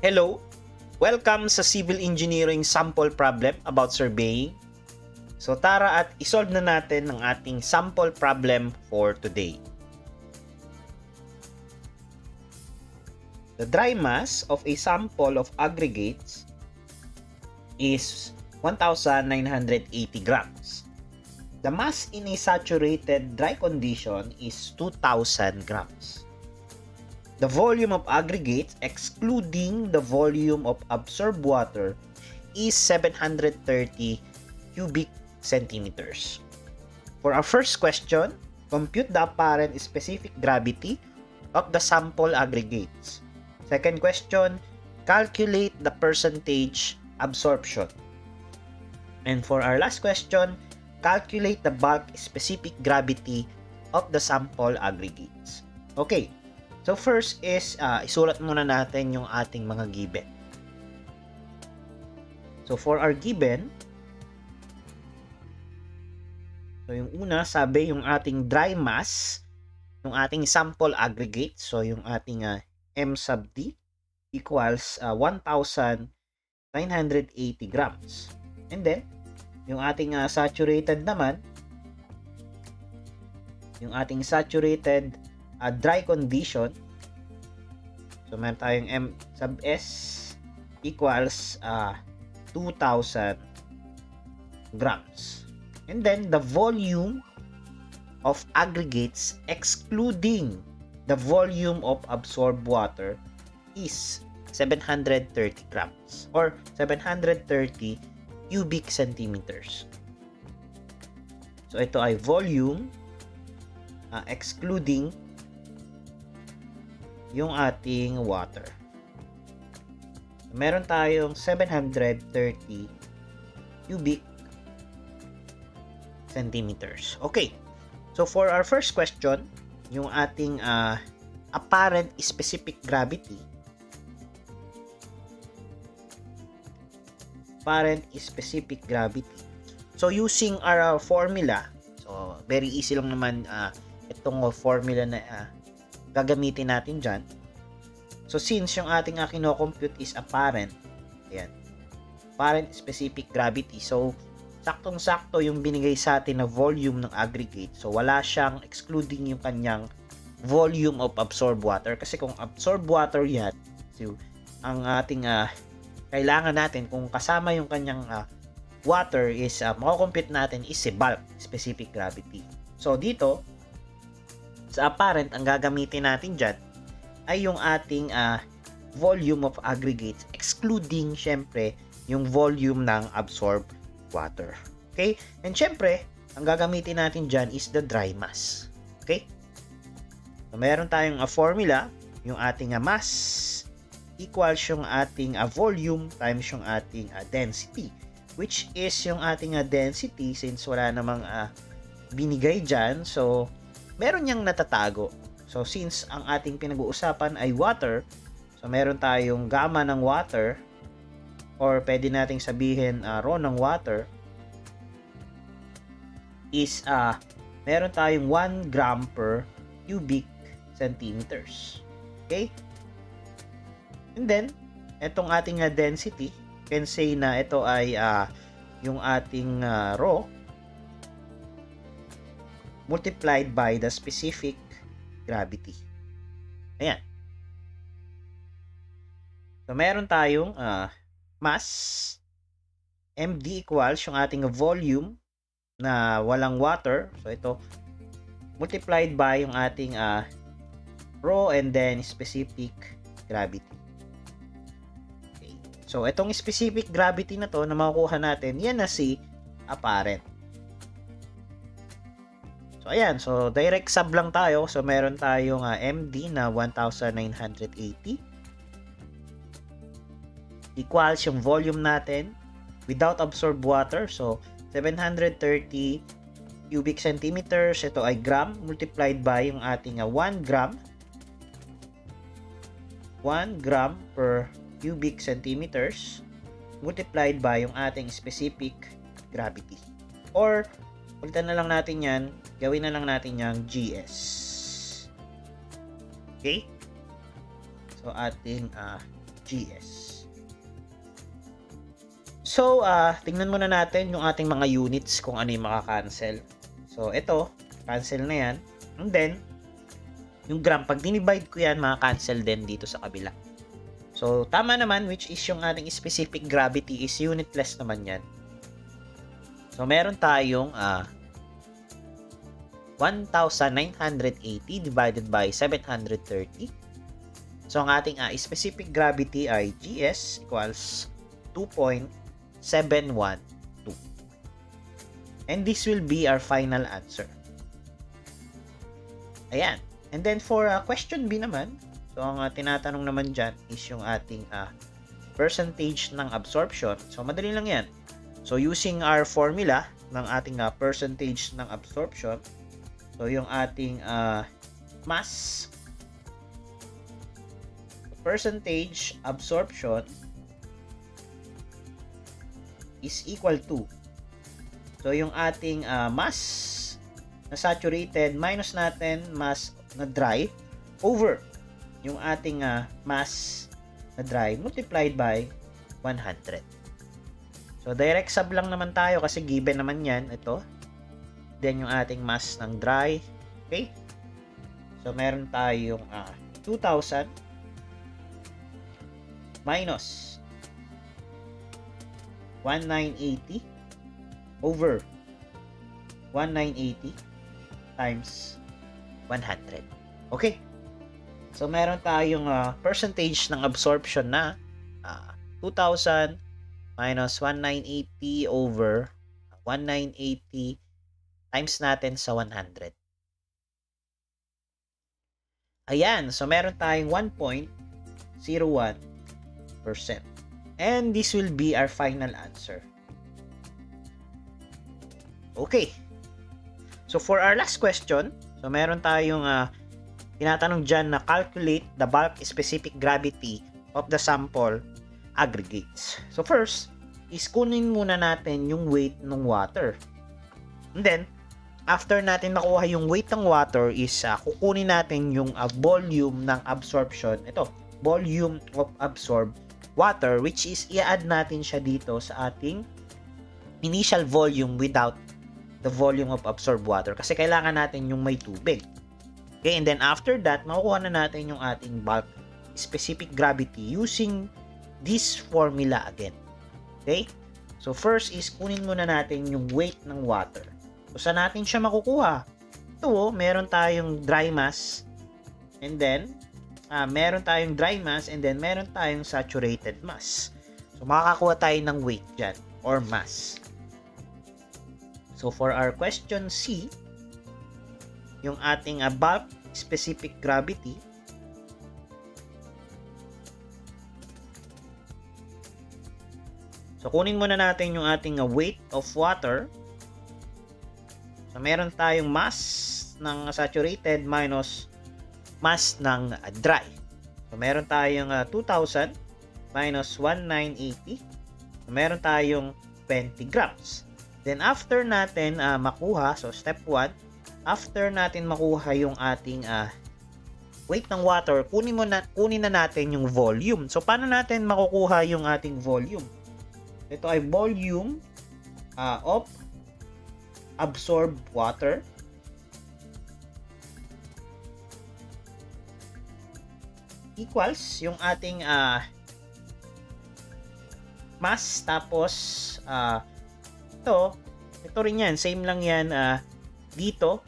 Hello! Welcome sa Civil Engineering Sample Problem about surveying. So tara at isolve na natin ang ating sample problem for today. The dry mass of a sample of aggregates is 1,980 grams. The mass in a saturated dry condition is 2,000 grams. The volume of aggregates, excluding the volume of absorbed water, is 730 cubic centimeters. For our first question, compute the apparent specific gravity of the sample aggregates. Second question, calculate the percentage absorption. And for our last question, calculate the bulk specific gravity of the sample aggregates. Okay. So first is, isulat muna natin yung ating mga given. So for our given, so yung una, sabi yung ating dry mass, yung ating sample aggregate, so yung ating M sub D equals 1,980 grams. And then, yung ating saturated naman, yung ating saturated dry condition, so meron tayong M sub S equals 2,000 grams. And then the volume of aggregates excluding the volume of absorbed water is 730 grams or 730 cubic centimeters. So ito ay volume excluding yung ating water. Meron tayong 730 cubic centimeters. Okay. So for our first question, yung ating apparent specific gravity. Apparent specific gravity. So using our formula, so very easy lang naman itong formula na gagamitin natin dyan. So since yung ating kino-compute is apparent, ayan, apparent specific gravity, so saktong-sakto yung binigay sa atin na volume ng aggregate. So wala siyang excluding yung kanyang volume of absorbed water, kasi kung absorbed water yan, so ang ating kailangan natin kung kasama yung kanyang water is mako-compute natin is si bulk specific gravity. So dito sa apparent, ang gagamitin natin dyan ay yung ating volume of aggregates excluding syempre yung volume ng absorbed water. Okay? And syempre, ang gagamitin natin dyan is the dry mass. Okay? So, meron tayong formula, yung ating mass equals yung ating volume times yung ating density, which is yung ating density, since wala namang binigay dyan, so meron niyang natatago. So since ang ating pinag-uusapan ay water, so meron tayong gamma ng water, or pwede nating sabihin rho ng water is meron tayong 1 gram per cubic centimeters. Okay? And then etong ating density, can say na ito ay yung ating rho multiplied by the specific gravity. Ayan. So, meron tayong mass, MD equals yung ating volume na walang water. So, ito, multiplied by yung ating rho and then specific gravity. Okay. So, itong specific gravity na to na makukuha natin, yan na si apparent. So, ayan. So, direct sub lang tayo. So, meron tayong MD na 1,980 equals yung volume natin without absorbed water. So, 730 cubic centimeters. Ito ay gram multiplied by yung ating 1 gram. 1 gram per cubic centimeters multiplied by yung ating specific gravity. Or, palitan na lang natin yan, gawin na lang natin yung GS. Okay? So, ating GS. So, tingnan muna natin yung ating mga units kung ano yung maka-cancel. So, ito, cancel na yan. And then, yung gram, pag dinivide ko yan, maka-cancel din dito sa kabila. So, tama naman, which is yung ating specific gravity is unitless naman yan. So, meron tayong 1,980 divided by 730. So, ang ating specific gravity ay GS equals 2.712. And this will be our final answer. Ayan. And then, for question B naman, so, ang tinatanong naman dyan is yung ating percentage ng absorption. So, madali lang yan. So, using our formula ng ating percentage ng absorption, so, yung ating mass, percentage absorption is equal to, so, yung ating mass na saturated minus natin mass na dry over yung ating mass na dry multiplied by 100. So, direct sub lang naman tayo kasi given naman yan. Ito. Then, yung ating mass ng dry. Okay? So, meron tayong 2,000 minus 1980 over 1980 times 100. Okay? So, meron tayong percentage ng absorption na 2,000 minus 1980 over 1980 times natin sa 100. Ayan. So, meron tayong 1.01%. And this will be our final answer. Okay. So, for our last question, so, meron tayong tinatanong dyan na calculate the bulk specific gravity of the sample aggregates. So, first, is kunin muna natin yung weight ng water. And then, after natin makuha yung weight ng water is kukunin natin yung volume ng absorption. Ito, volume of absorbed water, which is i-add natin siya dito sa ating initial volume without the volume of absorbed water. Kasi kailangan natin yung may tubig. Okay, and then after that, makukuha na natin yung ating bulk specific gravity using this formula again. Okay? So, first is kunin muna natin yung weight ng water. So, saan natin siya makukuha? Ito, meron tayong dry mass. And then, meron tayong dry mass. And then, meron tayong saturated mass. So, makakakuha tayo ng weight dyan or mass. So, for our question C, yung ating bulk specific gravity, so, kunin muna natin yung ating weight of water. So, meron tayong mass ng saturated minus mass ng dry. So, meron tayong 2,000 minus 1980. So, meron tayong 20 grams. Then, after natin makuha, so step 1, after natin makuha yung ating weight ng water, kunin na natin yung volume. So, paano natin makukuha yung ating volume? Ito ay volume of absorbed water equals yung ating mass tapos ito rin yan, same lang yan dito.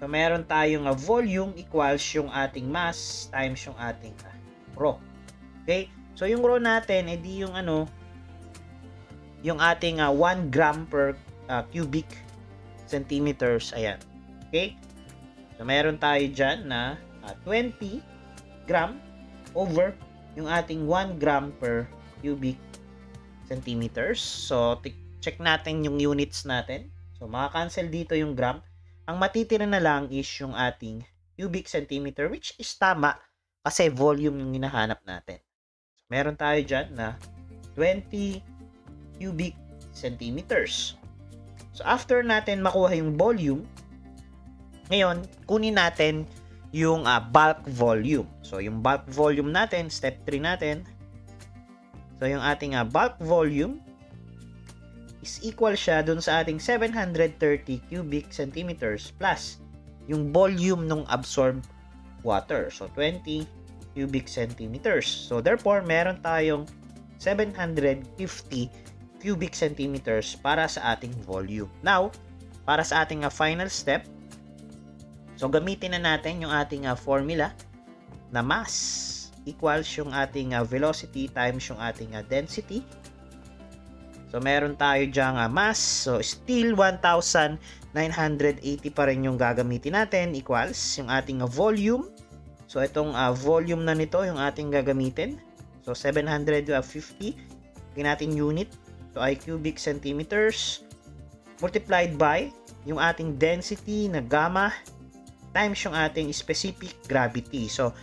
So, meron tayong volume equals yung ating mass times yung ating rho. Okay? So, yung rho natin, edi yung yung ating 1 gram per cubic centimeters. Ayan. Okay? So, meron tayo dyan na 20 gram over yung ating 1 gram per cubic centimeters. So, check natin yung units natin. So, maka-cancel dito yung gram. Ang matitira na lang is yung ating cubic centimeter, which is tama kasi volume yung hinahanap natin. Meron tayo dyan na 20 cubic centimeters. So, after natin makuha yung volume, ngayon, kunin natin yung bulk volume. So, yung bulk volume natin, step 3 natin. So, yung ating bulk volume is equal siya dun sa ating 730 cubic centimeters plus yung volume ng absorbed water. So, 20 cubic centimeters. So, therefore, meron tayong 750 cubic centimeters para sa ating volume. Now, para sa ating final step, so gamitin na natin yung ating formula na mass equals yung ating velocity times yung ating density. So, meron tayo dyang mass. So, still 1,980 pa rin yung gagamitin natin equals yung ating volume. So, itong volume na nito yung ating gagamitin. So, 750. Tingnan natin unit. So, ay cubic centimeters multiplied by yung ating density na gamma times yung ating specific gravity. So,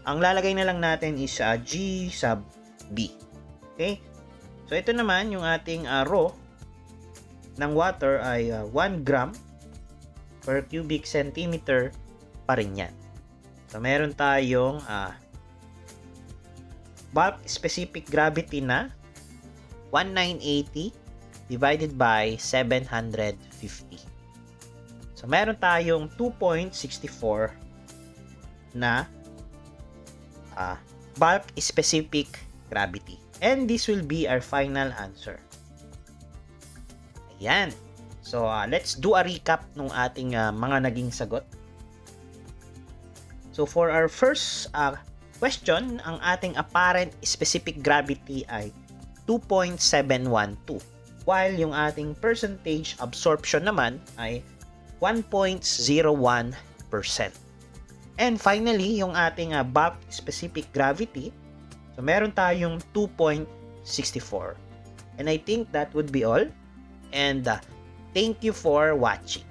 ang lalagay na lang natin is G sub B. Okay? So, ito naman yung ating rho ng water ay 1 gram per cubic centimeter pa rin yan. So, meron tayong bulk specific gravity na 1980 divided by 750. So, meron tayong 2.64 na bulk specific gravity. And this will be our final answer. Ayan. So, let's do a recap ng ating mga naging sagot. So, for our first question, ang ating apparent specific gravity ay 2.712. While yung ating percentage absorption naman ay 1.01%. And finally, yung ating bulk specific gravity, so meron tayong 2.64. And I think that would be all. And thank you for watching.